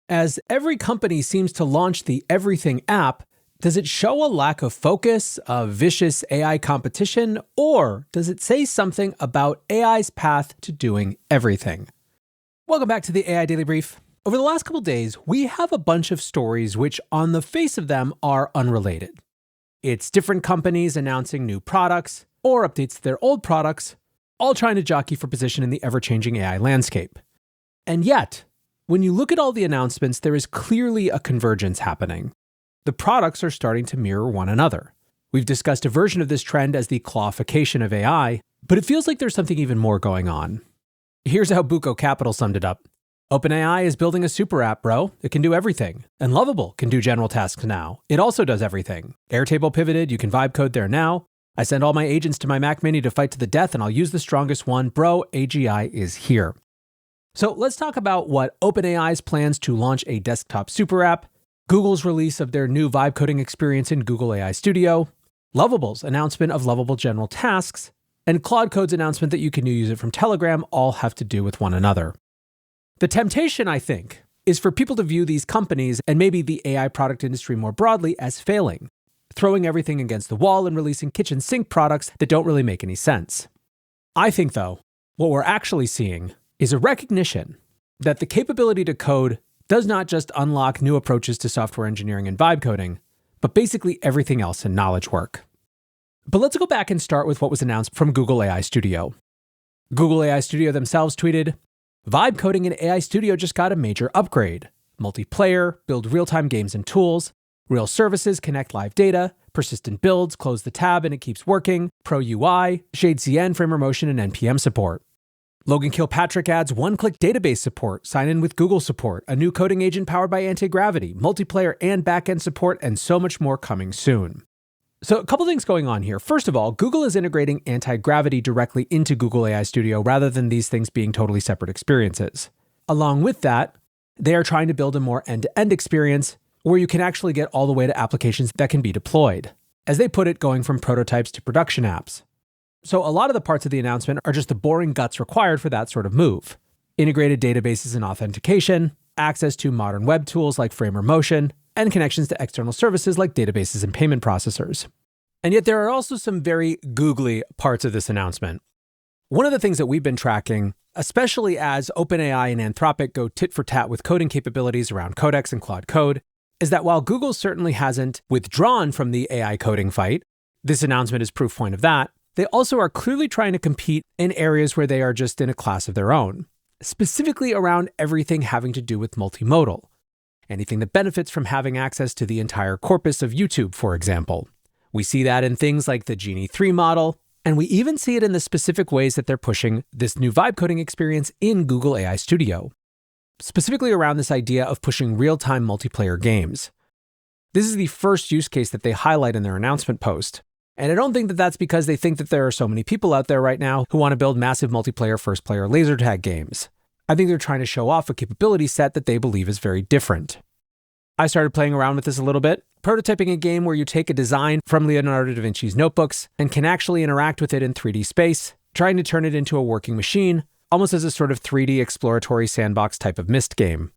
As every company seems to launch the everything app, does it show a lack of focus, a vicious AI competition, or does it say something about AI's path to doing everything? Welcome back to the AI Daily Brief. Over the last couple days, we have a bunch of stories which on the face of them are unrelated. It's different companies announcing new products or updates to their old products, all trying to jockey for position in the ever-changing AI landscape. And yet, when you look at all the announcements, there is clearly a convergence happening. The products are starting to mirror one another. We've discussed a version of this trend as the clawfication of AI, but it feels like there's something even more going on. Here's how Buco Capital summed it up. OpenAI is building a super app, bro. It can do everything. And Lovable can do general tasks now. It also does everything. Airtable pivoted, you can Vibecode there now. I send all my agents to my Mac Mini to fight to the death and I'll use the strongest one. Bro, AGI is here. So let's talk about what OpenAI's plans to launch a desktop super app, Google's release of their new Vibecoding experience in Google AI Studio, Lovable's announcement of Lovable general tasks, and Claude Code's announcement that you can use it from Telegram all have to do with one another. The temptation, I think, is for people to view these companies and maybe the AI product industry more broadly as failing, throwing everything against the wall and releasing kitchen sink products that don't really make any sense. I think, though, what we're actually seeing is a recognition that the capability to code does not just unlock new approaches to software engineering and vibe coding, but basically everything else in knowledge work. But let's go back and start with what was announced from Google AI Studio. Google AI Studio themselves tweeted, "Vibe coding in AI Studio just got a major upgrade. Multiplayer, build real-time games and tools, real services connect live data, persistent builds, close the tab and it keeps working, Pro UI, Shade CN, Framer Motion, and NPM support. Logan Kilpatrick adds one-click database support, sign in with Google support, a new coding agent powered by anti-gravity, multiplayer and backend support, and so much more coming soon." So a couple things going on here. First of all, Google is integrating anti-gravity directly into Google AI Studio rather than these things being totally separate experiences. Along with that, they are trying to build a more end-to-end experience where you can actually get all the way to applications that can be deployed. As they put it, going from prototypes to production apps. So a lot of the parts of the announcement are just the boring guts required for that sort of move. Integrated databases and authentication, access to modern web tools like Framer Motion, and connections to external services like databases and payment processors. And yet there are also some very googly parts of this announcement. One of the things that we've been tracking, especially as OpenAI and Anthropic go tit for tat with coding capabilities around Codex and Claude Code, is that while Google certainly hasn't withdrawn from the AI coding fight, this announcement is proof point of that, they also are clearly trying to compete in areas where they are just in a class of their own, specifically around everything having to do with multimodal. Anything that benefits from having access to the entire corpus of YouTube, for example. We see that in things like the Genie 3 model, and we even see it in the specific ways that they're pushing this new vibe coding experience in Google AI Studio, specifically around this idea of pushing real-time multiplayer games. This is the first use case that they highlight in their announcement post. And I don't think that that's because they think that there are so many people out there right now who want to build massive multiplayer first-player laser tag games. I think they're trying to show off a capability set that they believe is very different. I started playing around with this a little bit, prototyping a game where you take a design from Leonardo da Vinci's notebooks and can actually interact with it in 3D space, trying to turn it into a working machine, almost as a sort of 3D exploratory sandbox type of Myst game.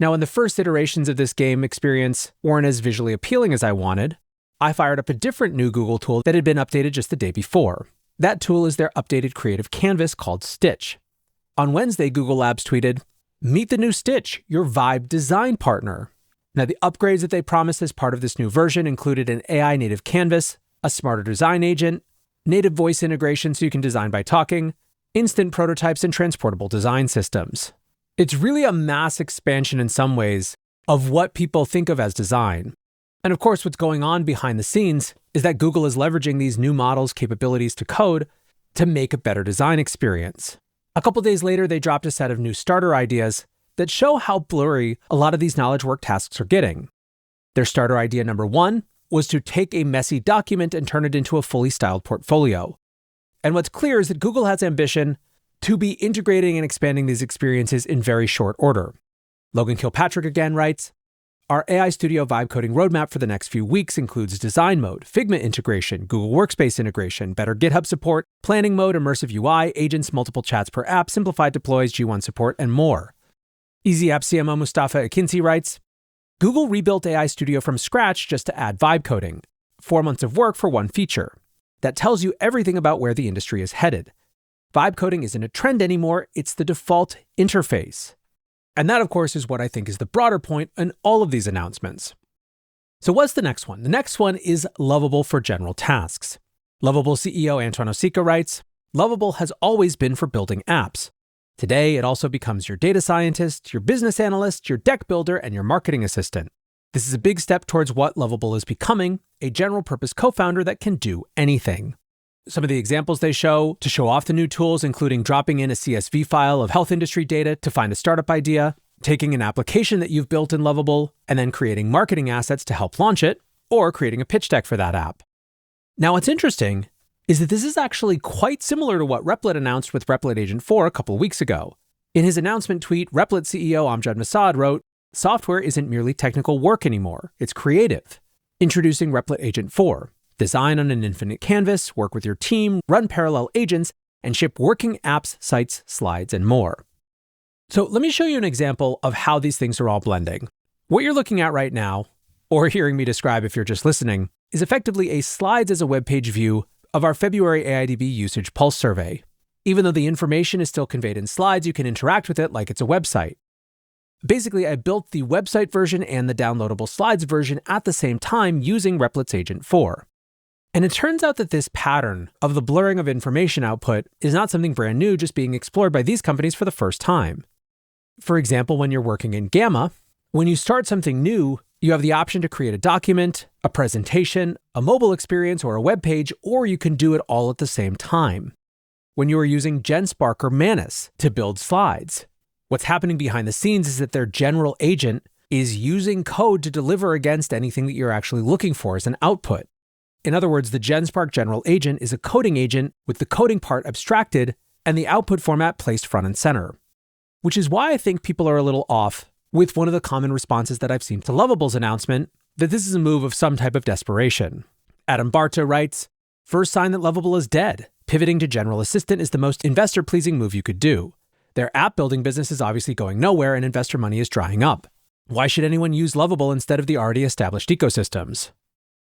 Now, when the first iterations of this game experience weren't as visually appealing as I wanted, I fired up a different new Google tool that had been updated just the day before. That tool is their updated creative canvas called Stitch. On Wednesday, Google Labs tweeted, "Meet the new Stitch, your Vibe design partner." Now, the upgrades that they promised as part of this new version included an AI native canvas, a smarter design agent, native voice integration so you can design by talking, instant prototypes, and transportable design systems. It's really a mass expansion in some ways of what people think of as design. And of course, what's going on behind the scenes is that Google is leveraging these new models' capabilities to code to make a better design experience. A couple days later, they dropped a set of new starter ideas that show how blurry a lot of these knowledge work tasks are getting. Their starter idea number one was to take a messy document and turn it into a fully styled portfolio. And what's clear is that Google has ambition to be integrating and expanding these experiences in very short order. Logan Kilpatrick again writes, "Our AI Studio vibe coding roadmap for the next few weeks includes design mode, Figma integration, Google Workspace integration, better GitHub support, planning mode, immersive UI, agents, multiple chats per app, simplified deploys, G1 support, and more." Easy App CMO Mustafa Akinci writes, Google rebuilt AI Studio from scratch just to add Vibecoding. 4 months of work for one feature. That tells you everything about where the industry is headed. Vibecoding isn't a trend anymore, it's the default interface. And that, of course, is what I think is the broader point in all of these announcements. So what's the next one? The next one is Lovable for general tasks. Lovable CEO Anton Osika writes, Lovable has always been for building apps. Today, it also becomes your data scientist, your business analyst, your deck builder, and your marketing assistant. This is a big step towards what Lovable is becoming, a general-purpose co-founder that can do anything. Some of the examples they show to show off the new tools, including dropping in a CSV file of health industry data to find a startup idea, taking an application that you've built in Lovable, and then creating marketing assets to help launch it, or creating a pitch deck for that app. Now, what's interesting is that this is actually quite similar to what Replit announced with Replit Agent 4 a couple of weeks ago. In his announcement tweet, Replit CEO Amjad Masad wrote, Software isn't merely technical work anymore, it's creative. Introducing Replit Agent 4. Design on an infinite canvas, work with your team, run parallel agents, and ship working apps, sites, slides, and more. So let me show you an example of how these things are all blending. What you're looking at right now, or hearing me describe if you're just listening, is effectively a slides as a web page view of our February AIDB usage pulse survey. Even though the information is still conveyed in slides, you can interact with it like it's a website. Basically, I built the website version and the downloadable slides version at the same time using Replit's Agent 4. And it turns out that this pattern of the blurring of information output is not something brand new, just being explored by these companies for the first time. For example, when you're working in Gamma, when you start something new, you have the option to create a document, a presentation, a mobile experience, or a web page, or you can do it all at the same time. When you are using GenSpark or Manus to build slides, what's happening behind the scenes is that their general agent is using code to deliver against anything that you're actually looking for as an output. In other words, the GenSpark general agent is a coding agent with the coding part abstracted and the output format placed front and center. Which is why I think people are a little off with one of the common responses that I've seen to Lovable's announcement, that this is a move of some type of desperation. Adam Barta writes, First sign that Lovable is dead. Pivoting to General Assistant is the most investor-pleasing move you could do. Their app-building business is obviously going nowhere and investor money is drying up. Why should anyone use Lovable instead of the already established ecosystems?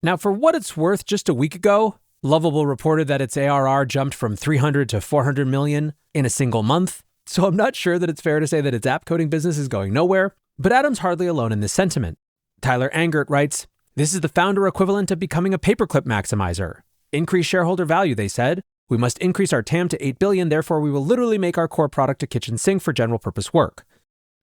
Now, for what it's worth, just a week ago, Lovable reported that its ARR jumped from 300 to 400 million in a single month. So I'm not sure that it's fair to say that its app coding business is going nowhere, but Adam's hardly alone in this sentiment. Tyler Angert writes, This is the founder equivalent of becoming a paperclip maximizer. Increase shareholder value, they said. We must increase our TAM to 8 billion, therefore we will literally make our core product a kitchen sink for general purpose work.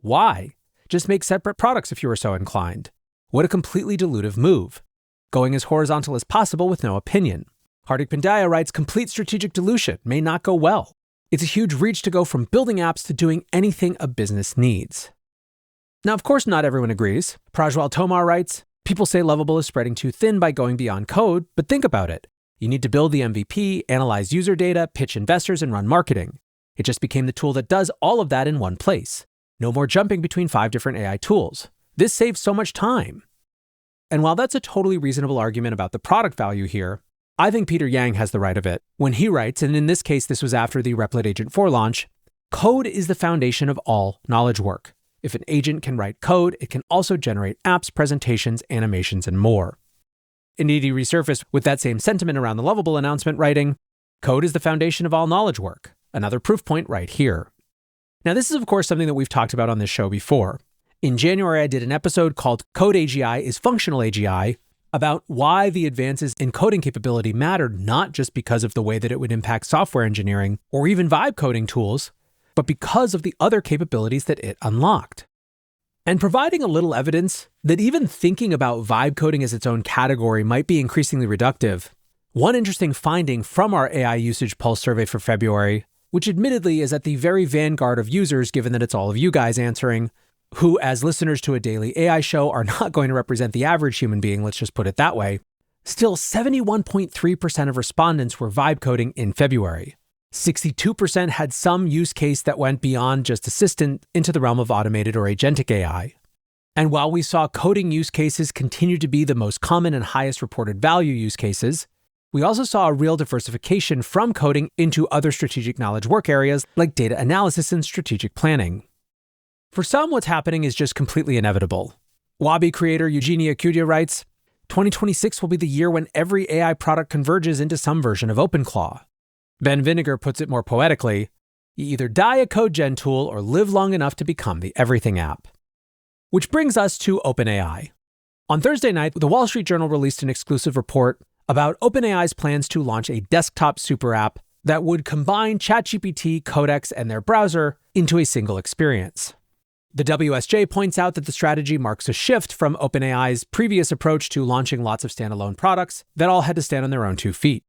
Why? Just make separate products if you were so inclined. What a completely dilutive move. Going as horizontal as possible with no opinion. Hardik Pandya writes, Complete strategic dilution may not go well. It's a huge reach to go from building apps to doing anything a business needs. Now, of course, not everyone agrees. Prajwal Tomar writes, People say Lovable is spreading too thin by going beyond code, but think about it. You need to build the MVP, analyze user data, pitch investors, and run marketing. It just became the tool that does all of that in one place. No more jumping between 5 different AI tools. This saves so much time. And while that's a totally reasonable argument about the product value here, I think Peter Yang has the right of it when he writes, and in this case, this was after the Replit Agent 4 launch, code is the foundation of all knowledge work. If an agent can write code, it can also generate apps, presentations, animations, and more. Indeed, he resurfaced with that same sentiment around the Lovable announcement, writing, Code is the foundation of all knowledge work. Another proof point right here. Now, this is, of course, something that we've talked about on this show before. In January, I did an episode called Code AGI is Functional AGI, about why the advances in coding capability mattered not just because of the way that it would impact software engineering or even Vibecoding tools, but because of the other capabilities that it unlocked. And providing a little evidence that even thinking about Vibecoding as its own category might be increasingly reductive, one interesting finding from our AI usage pulse survey for February, which admittedly is at the very vanguard of users given that it's all of you guys answering, who, as listeners to a daily AI show, are not going to represent the average human being, let's just put it that way, still 71.3% of respondents were Vibecoding in February. 62% had some use case that went beyond just assistant into the realm of automated or agentic AI. And while we saw coding use cases continue to be the most common and highest reported value use cases, we also saw a real diversification from coding into other strategic knowledge work areas like data analysis and strategic planning. For some, what's happening is just completely inevitable. Wabi creator Eugenia Cudia writes, 2026 will be the year when every AI product converges into some version of OpenClaw. Ben Vinegar puts it more poetically, you either die a code gen tool or live long enough to become the everything app. Which brings us to OpenAI. On Thursday night, the Wall Street Journal released an exclusive report about OpenAI's plans to launch a desktop super app that would combine ChatGPT, Codex, and their browser into a single experience. The WSJ points out that the strategy marks a shift from OpenAI's previous approach to launching lots of standalone products that all had to stand on their own 2 feet.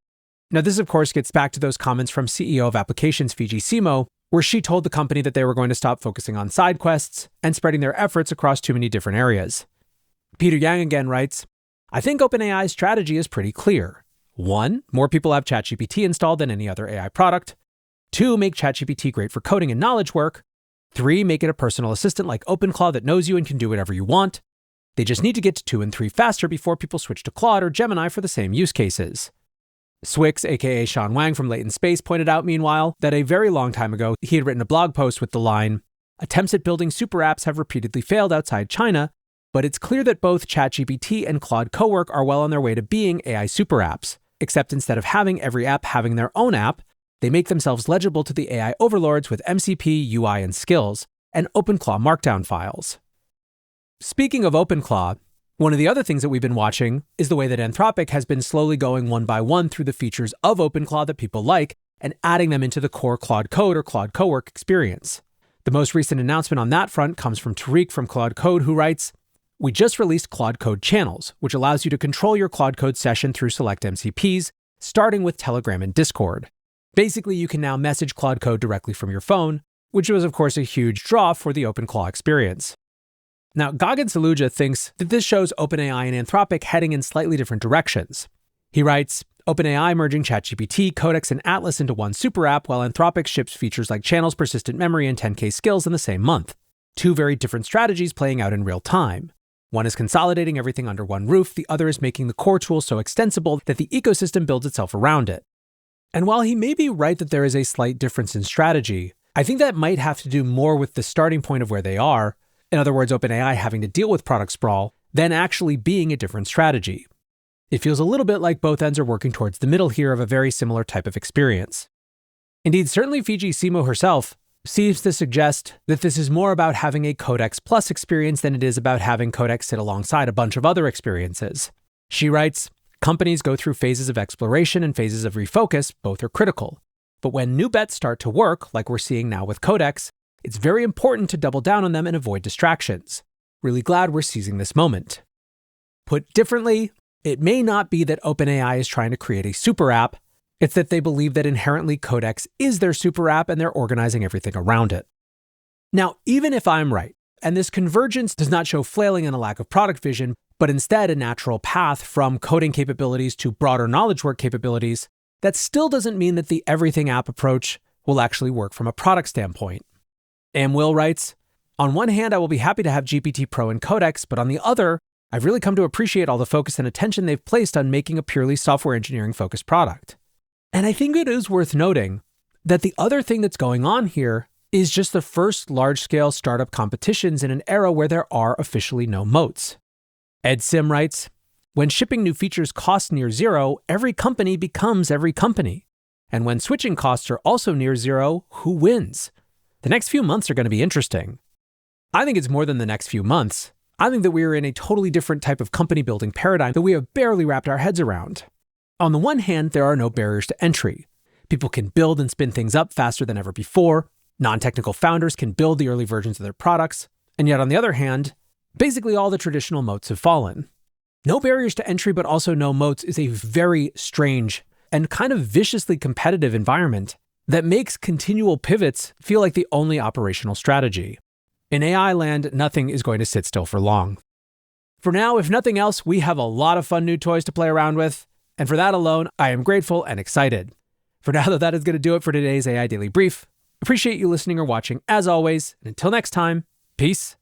Now, this, of course, gets back to those comments from CEO of Applications Fiji Simo, where she told the company that they were going to stop focusing on side quests and spreading their efforts across too many different areas. Peter Yang again writes, I think OpenAI's strategy is pretty clear. 1, more people have ChatGPT installed than any other AI product. 2, make ChatGPT great for coding and knowledge work. 3, make it a personal assistant like OpenClaw that knows you and can do whatever you want. They just need to get to 2 and 3 faster before people switch to Claude or Gemini for the same use cases. Swix, aka Sean Wang from Latent Space, pointed out, meanwhile, that a very long time ago, he had written a blog post with the line, attempts at building super apps have repeatedly failed outside China, but it's clear that both ChatGPT and Claude Cowork are well on their way to being AI super apps, except instead of having every app having their own app, they make themselves legible to the AI overlords with MCP, UI, and skills, and OpenClaw markdown files. Speaking of OpenClaw, one of the other things that we've been watching is the way that Anthropic has been slowly going one by one through the features of OpenClaw that people like and adding them into the core Claude Code or Claude Cowork experience. The most recent announcement on that front comes from Tariq from Claude Code, who writes, we just released Claude Code Channels, which allows you to control your Claude Code session through select MCPs, starting with Telegram and Discord. Basically, you can now message Claude Code directly from your phone, which was, of course, a huge draw for the OpenClaw experience. Now, Gagan Saluja thinks that this shows OpenAI and Anthropic heading in slightly different directions. He writes, OpenAI merging ChatGPT, Codex, and Atlas into one super app, while Anthropic ships features like channels, persistent memory, and 10K skills in the same month. 2 very different strategies playing out in real time. One is consolidating everything under one roof, the other is making the core tool so extensible that the ecosystem builds itself around it. And while he may be right that there is a slight difference in strategy, I think that might have to do more with the starting point of where they are, in other words, OpenAI having to deal with product sprawl, than actually being a different strategy. It feels a little bit like both ends are working towards the middle here of a very similar type of experience. Indeed, certainly Fiji Simo herself seems to suggest that this is more about having a Codex Plus experience than it is about having Codex sit alongside a bunch of other experiences. She writes, companies go through phases of exploration and phases of refocus, both are critical. But when new bets start to work, like we're seeing now with Codex, it's very important to double down on them and avoid distractions. Really glad we're seizing this moment. Put differently, it may not be that OpenAI is trying to create a super app, it's that they believe that inherently Codex is their super app and they're organizing everything around it. Now, even if I'm right, and this convergence does not show flailing and a lack of product vision, but instead a natural path from coding capabilities to broader knowledge work capabilities, that still doesn't mean that the everything app approach will actually work from a product standpoint. Am Will writes, on one hand, I will be happy to have GPT Pro and Codex, but on the other, I've really come to appreciate all the focus and attention they've placed on making a purely software engineering focused product. And I think it is worth noting that the other thing that's going on here is just the first large-scale startup competitions in an era where there are officially no moats. Ed Sim writes, when shipping new features costs near zero, every company becomes every company. And when switching costs are also near zero, who wins? The next few months are going to be interesting. I think it's more than the next few months. I think that we are in a totally different type of company building paradigm that we have barely wrapped our heads around. On the one hand, there are no barriers to entry. People can build and spin things up faster than ever before. Non-technical founders can build the early versions of their products. And yet on the other hand, basically all the traditional moats have fallen. No barriers to entry, but also no moats is a very strange and kind of viciously competitive environment that makes continual pivots feel like the only operational strategy. In AI land, nothing is going to sit still for long. For now, if nothing else, we have a lot of fun new toys to play around with. And for that alone, I am grateful and excited. For now, though, that is going to do it for today's AI Daily Brief. Appreciate you listening or watching as always. And until next time, peace